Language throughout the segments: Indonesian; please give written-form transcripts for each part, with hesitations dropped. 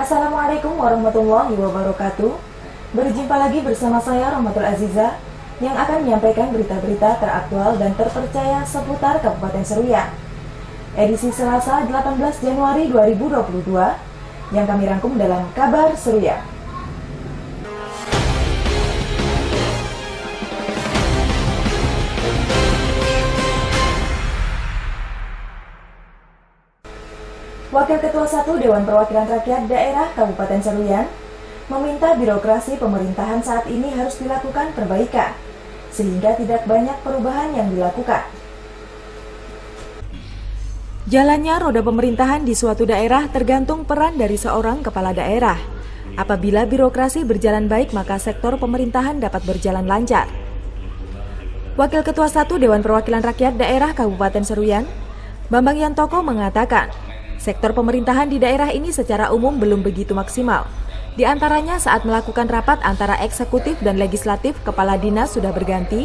Assalamualaikum warahmatullahi wabarakatuh. Berjumpa lagi bersama saya Rahmatul Aziza yang akan menyampaikan berita-berita teraktual dan terpercaya seputar Kabupaten Seruyan. Edisi Selasa 18 Januari 2022 yang kami rangkum dalam Kabar Seruyan. Wakil Ketua 1 Dewan Perwakilan Rakyat Daerah Kabupaten Seruyan meminta birokrasi pemerintahan saat ini harus dilakukan perbaikan, sehingga tidak banyak perubahan yang dilakukan. Jalannya roda pemerintahan di suatu daerah tergantung peran dari seorang kepala daerah. Apabila birokrasi berjalan baik, maka sektor pemerintahan dapat berjalan lancar. Wakil Ketua 1 Dewan Perwakilan Rakyat Daerah Kabupaten Seruyan, Bambang Yantoko mengatakan, sektor pemerintahan di daerah ini secara umum belum begitu maksimal. Di antaranya saat melakukan rapat antara eksekutif dan legislatif, kepala dinas sudah berganti,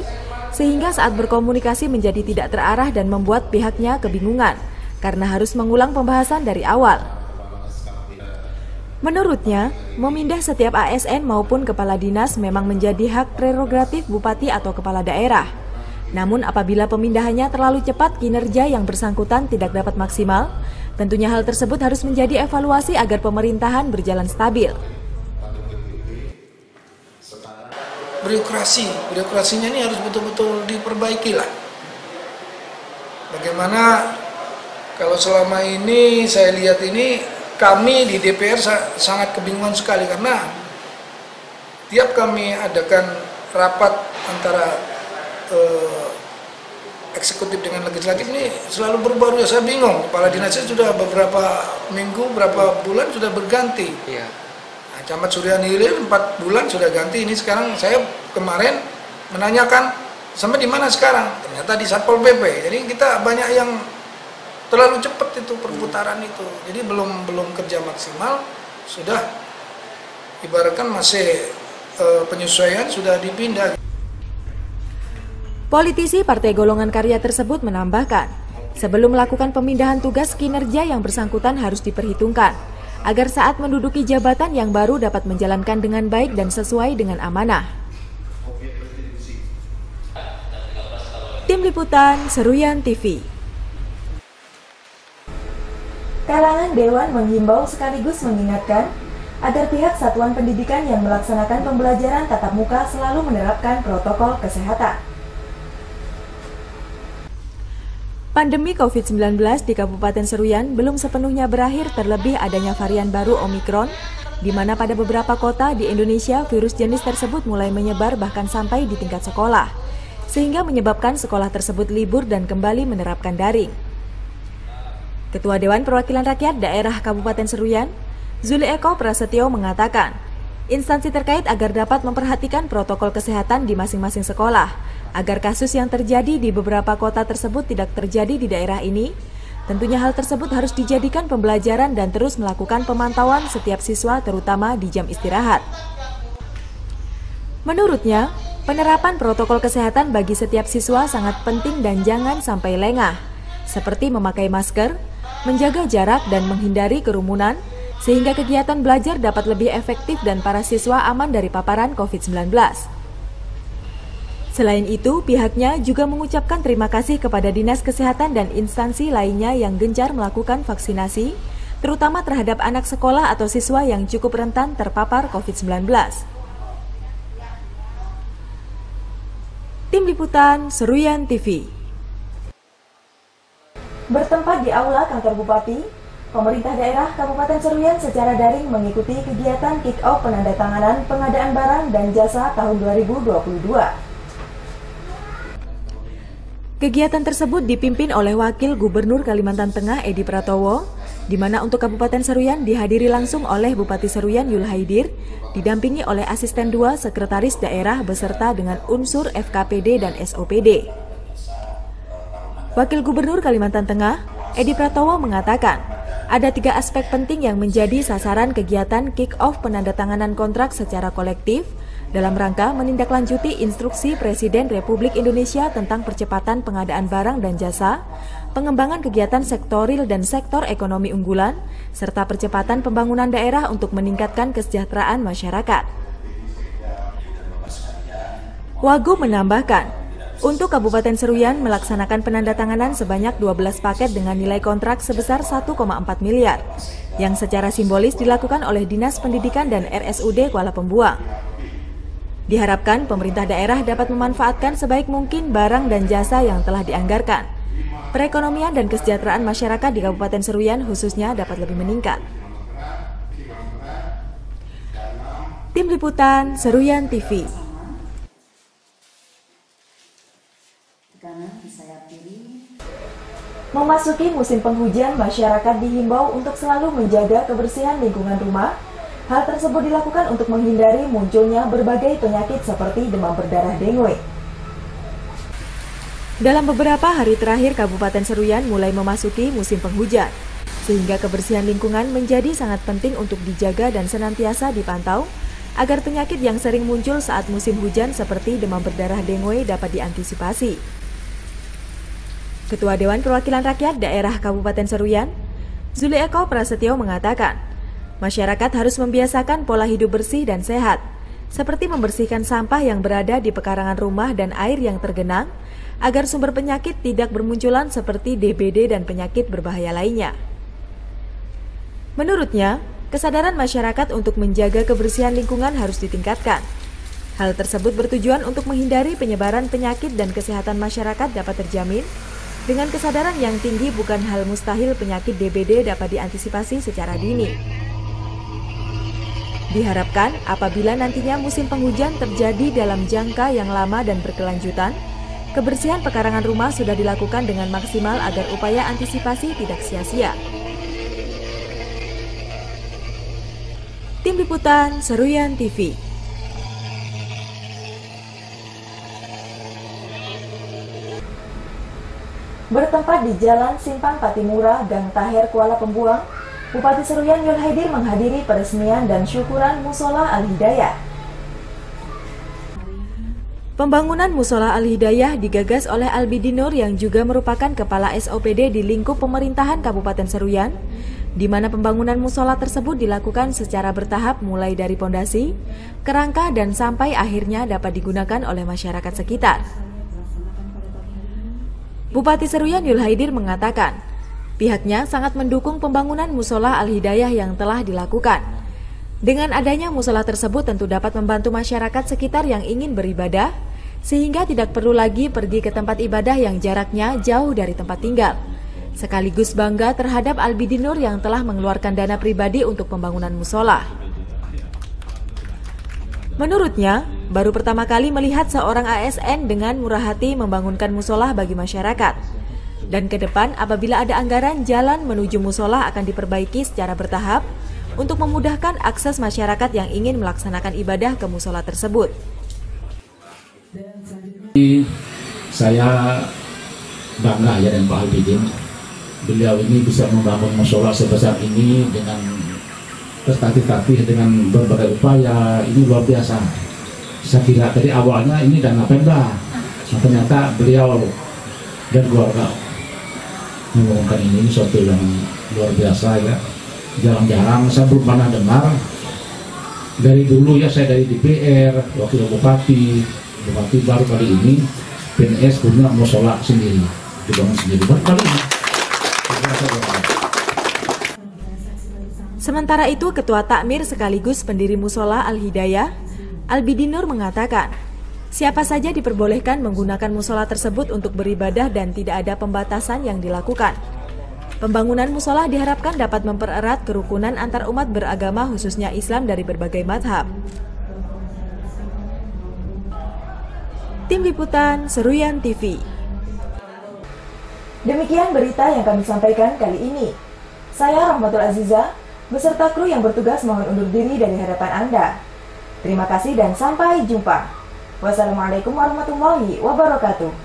sehingga saat berkomunikasi menjadi tidak terarah dan membuat pihaknya kebingungan, karena harus mengulang pembahasan dari awal. Menurutnya, memindah setiap ASN maupun kepala dinas memang menjadi hak prerogatif bupati atau kepala daerah. Namun apabila pemindahannya terlalu cepat, kinerja yang bersangkutan tidak dapat maksimal. Tentunya hal tersebut harus menjadi evaluasi agar pemerintahan berjalan stabil. Birokrasinya ini harus betul-betul diperbaiki lah. Bagaimana kalau selama ini saya lihat ini, kami di DPR sangat kebingungan sekali karena tiap kami adakan rapat antara eksekutif dengan legislatif ini selalu berbaru, ya saya bingung. Kepala dinasnya sudah beberapa minggu, berapa bulan sudah berganti. Iya. Nah, Camat Suryan Hilir 4 bulan sudah ganti. Ini sekarang saya kemarin menanyakan sampai di mana sekarang? Ternyata di Satpol PP. Jadi kita banyak yang terlalu cepat itu perputaran itu. Jadi belum kerja maksimal, sudah ibaratkan masih penyesuaian sudah dipindah. Politisi Partai Golongan Karya tersebut menambahkan, sebelum melakukan pemindahan tugas, kinerja yang bersangkutan harus diperhitungkan, agar saat menduduki jabatan yang baru dapat menjalankan dengan baik dan sesuai dengan amanah. Tim Liputan Seruyan TV. Kalangan Dewan menghimbau sekaligus mengingatkan agar pihak satuan pendidikan yang melaksanakan pembelajaran tatap muka selalu menerapkan protokol kesehatan. Pandemi COVID-19 di Kabupaten Seruyan belum sepenuhnya berakhir, terlebih adanya varian baru Omikron, di mana pada beberapa kota di Indonesia virus jenis tersebut mulai menyebar bahkan sampai di tingkat sekolah, sehingga menyebabkan sekolah tersebut libur dan kembali menerapkan daring. Ketua Dewan Perwakilan Rakyat Daerah Kabupaten Seruyan, Zuli Eko Prasetyo mengatakan, instansi terkait agar dapat memperhatikan protokol kesehatan di masing-masing sekolah, agar kasus yang terjadi di beberapa kota tersebut tidak terjadi di daerah ini. Tentunya hal tersebut harus dijadikan pembelajaran dan terus melakukan pemantauan setiap siswa, terutama di jam istirahat. Menurutnya, penerapan protokol kesehatan bagi setiap siswa sangat penting dan jangan sampai lengah, seperti memakai masker, menjaga jarak dan menghindari kerumunan, sehingga kegiatan belajar dapat lebih efektif dan para siswa aman dari paparan COVID-19. Selain itu, pihaknya juga mengucapkan terima kasih kepada Dinas Kesehatan dan instansi lainnya yang gencar melakukan vaksinasi, terutama terhadap anak sekolah atau siswa yang cukup rentan terpapar COVID-19. Tim Liputan Seruyan TV. Bertempat di Aula Kantor Bupati, pemerintah daerah Kabupaten Seruyan secara daring mengikuti kegiatan kick-off penandatanganan pengadaan barang dan jasa tahun 2022. Kegiatan tersebut dipimpin oleh Wakil Gubernur Kalimantan Tengah Edi Pratowo, di mana untuk Kabupaten Seruyan dihadiri langsung oleh Bupati Seruyan Yul Haidir, didampingi oleh Asisten 2 Sekretaris Daerah beserta dengan unsur FKPD dan SOPD. Wakil Gubernur Kalimantan Tengah, Edi Pratowo mengatakan, ada 3 aspek penting yang menjadi sasaran kegiatan kick-off penandatanganan kontrak secara kolektif, dalam rangka menindaklanjuti instruksi Presiden Republik Indonesia tentang percepatan pengadaan barang dan jasa, pengembangan kegiatan sektoril dan sektor ekonomi unggulan, serta percepatan pembangunan daerah untuk meningkatkan kesejahteraan masyarakat. Wagub menambahkan, untuk Kabupaten Seruyan melaksanakan penandatanganan sebanyak 12 paket dengan nilai kontrak sebesar 1,4 miliar, yang secara simbolis dilakukan oleh Dinas Pendidikan dan RSUD Kuala Pembuang. Diharapkan pemerintah daerah dapat memanfaatkan sebaik mungkin barang dan jasa yang telah dianggarkan. Perekonomian dan kesejahteraan masyarakat di Kabupaten Seruyan khususnya dapat lebih meningkat. Tim Liputan Seruyan TV. Memasuki musim penghujan, masyarakat dihimbau untuk selalu menjaga kebersihan lingkungan rumah. Hal tersebut dilakukan untuk menghindari munculnya berbagai penyakit seperti demam berdarah dengue. Dalam beberapa hari terakhir, Kabupaten Seruyan mulai memasuki musim penghujan, sehingga kebersihan lingkungan menjadi sangat penting untuk dijaga dan senantiasa dipantau, agar penyakit yang sering muncul saat musim hujan seperti demam berdarah dengue dapat diantisipasi. Ketua Dewan Perwakilan Rakyat Daerah Kabupaten Seruyan, Zuli Eko Prasetyo mengatakan, masyarakat harus membiasakan pola hidup bersih dan sehat, seperti membersihkan sampah yang berada di pekarangan rumah dan air yang tergenang, agar sumber penyakit tidak bermunculan seperti DBD dan penyakit berbahaya lainnya. Menurutnya, kesadaran masyarakat untuk menjaga kebersihan lingkungan harus ditingkatkan. Hal tersebut bertujuan untuk menghindari penyebaran penyakit dan kesehatan masyarakat dapat terjamin. Dengan kesadaran yang tinggi, bukan hal mustahil penyakit DBD dapat diantisipasi secara dini. Diharapkan apabila nantinya musim penghujan terjadi dalam jangka yang lama dan berkelanjutan, kebersihan pekarangan rumah sudah dilakukan dengan maksimal agar upaya antisipasi tidak sia-sia. Tim Liputan Seruyan TV. Bertempat di Jalan Simpang Patimura, Gang Taher, Kuala Pembuang, Bupati Seruyan Yul Haidir menghadiri peresmian dan syukuran Musola Al-Hidayah. Pembangunan Musola Al-Hidayah digagas oleh Albidi Nur yang juga merupakan Kepala SOPD di lingkup pemerintahan Kabupaten Seruyan, di mana pembangunan musola tersebut dilakukan secara bertahap mulai dari pondasi, kerangka dan sampai akhirnya dapat digunakan oleh masyarakat sekitar. Bupati Seruyan Yul Haidir mengatakan, pihaknya sangat mendukung pembangunan Musola Al-Hidayah yang telah dilakukan. Dengan adanya musola tersebut tentu dapat membantu masyarakat sekitar yang ingin beribadah, sehingga tidak perlu lagi pergi ke tempat ibadah yang jaraknya jauh dari tempat tinggal. Sekaligus bangga terhadap Albidi Nur yang telah mengeluarkan dana pribadi untuk pembangunan musola. Menurutnya, baru pertama kali melihat seorang ASN dengan murah hati membangunkan musola bagi masyarakat. Dan ke depan apabila ada anggaran, jalan menuju musola akan diperbaiki secara bertahap untuk memudahkan akses masyarakat yang ingin melaksanakan ibadah ke musola tersebut. Saya bangga ya dengan Pak Albidi. Beliau ini bisa membangun musola sebesar ini dengan bertatih-tatih dengan berbagai upaya, ini luar biasa. Saya kira tadi awalnya ini dana Pemda, ternyata beliau dan keluarga mengumumkan ini suatu yang luar biasa ya. Jarang-jarang saya belum pernah dengar. Dari dulu ya saya dari DPR, wakil bupati baru kali ini PNS punya musola sendiri, dibangun sendiri baru kali ini. Sementara itu, Ketua Takmir sekaligus pendiri Musola Al-Hidayah, Albidi Nur mengatakan, siapa saja diperbolehkan menggunakan musola tersebut untuk beribadah dan tidak ada pembatasan yang dilakukan. Pembangunan musola diharapkan dapat mempererat kerukunan antar umat beragama khususnya Islam dari berbagai mazhab. Tim Liputan Seruyan TV. Demikian berita yang kami sampaikan kali ini. Saya Rahmatul Aziza, beserta kru yang bertugas mohon undur diri dari hadapan Anda. Terima kasih dan sampai jumpa. Wassalamualaikum warahmatullahi wabarakatuh.